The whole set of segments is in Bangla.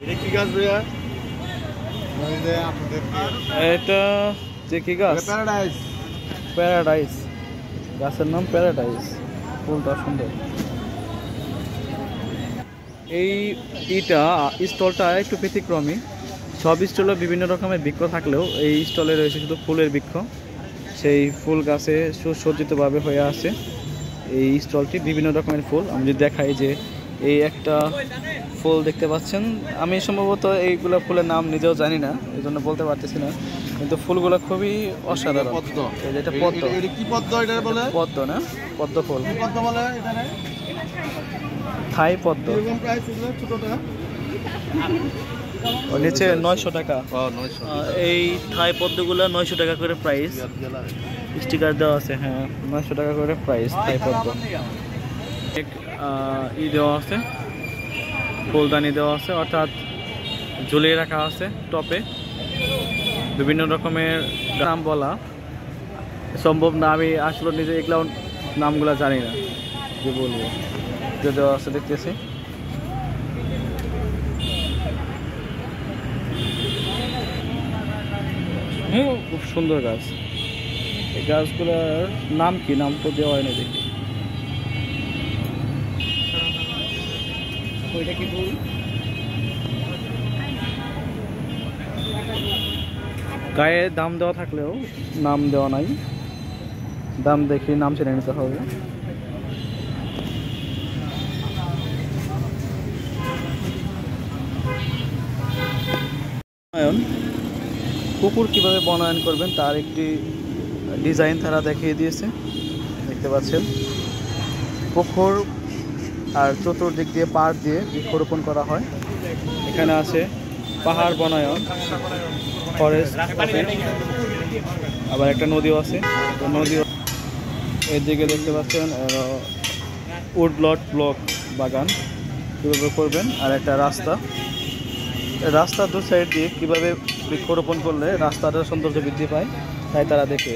এটা কি গাছ ভাইয়া? এটা যে কি গাছ? প্যারাডাইস। প্যারাডাইস গাছের নাম প্যারাডাইস, ফুলটা সুন্দর। এই স্টলটা একটু ব্যতিক্রমী। সব স্টলে বিভিন্ন রকমের বৃক্ষ থাকলেও এই স্টলে রয়েছে শুধু ফুলের বৃক্ষ। সেই ফুল গাছে সুসজ্জিতভাবে হয়ে আছে এই স্টলটি। বিভিন্ন রকমের ফুল আমি যদি দেখাই, যে এই একটা ফুল দেখতে পাচ্ছেন, আমি সম্ভবত এইগুলো ফুলের নাম নিজেও জানি না, এই জন্য বলতে পারতেছি না, কিন্তু ফুলগুলো খুবই অসাধারণ। পদ্ম। এটা পদ্ম। এটা কি পদ্ম এটা বলে? পদ্ম না, পদ্ম ফুল। কি পদ্ম বলে এটারে? থাই পদ্ম। এরকম প্রাইস এগুলো ছোটটা? ও নিচে 900 টাকা। ও 900। এই থাই পদ্মগুলো 900 টাকা করে প্রাইস, স্টিকার দেওয়া আছে। হ্যাঁ, 900 টাকা করে প্রাইস থাই পদ্ম। দেওয়া আছে, ফুলদানি দেওয়া আছে, অর্থাৎ ঝুলিয়ে রাখা আছে টপে। বিভিন্ন রকমের নাম বলা সম্ভব না, আমি আসলে নিজে এগুলো নামগুলো জানি না, যে বলবো। যে দেওয়া আছে দেখতেছি। খুব সুন্দর গাছ। এই গাছগুলোর নাম কি, নাম তো দেওয়া হয়নি দেখি। ওইটা কি ফুল? গায়ে দাম দেওয়া থাকলেও নাম দেওয়া নাই, দাম দেখে নাম চেনে নিতে হবে। পুকুর কিভাবে বনায়ন করবেন তার একটি ডিজাইন তারা দেখিয়ে দিয়েছে, দেখতে পাচ্ছেন। পুকুর আর চতুর্দিক দিয়ে পাড় দিয়ে বৃক্ষরোপণ করা হয়। এখানে আছে পাহাড় বনায়ন, ফরেস্ট অফিস, আবার একটা নদীও আছে। নদী এদিকে দেখতে পাচ্ছেন উডলট ব্লক বাগান কীভাবে করবেন, আর একটা রাস্তা দু সাইড দিয়ে কীভাবে বৃক্ষরোপণ করলে রাস্তাটার সৌন্দর্য বৃদ্ধি পায়, তাই তারা দেখে।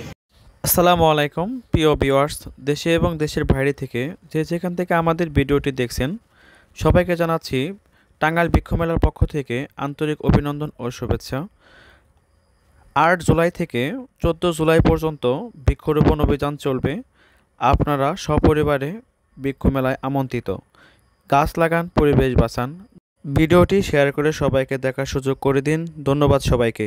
আসসালামু আলাইকুম প্রিয় ভিউয়ার্স, দেশে এবং দেশের বাইরে থেকে যে যেখান থেকে আমাদের ভিডিওটি দেখছেন, সবাইকে জানাচ্ছি টাঙ্গাইল বৃক্ষমেলার পক্ষ থেকে আন্তরিক অভিনন্দন ও শুভেচ্ছা। 8 জুলাই থেকে 14 জুলাই পর্যন্ত বৃক্ষরোপণ অভিযান চলবে। আপনারা সপরিবারে বৃক্ষমেলায় আমন্ত্রিত। গাছ লাগান, পরিবেশ বাঁচান। ভিডিওটি শেয়ার করে সবাইকে দেখার সুযোগ করে দিন। ধন্যবাদ সবাইকে।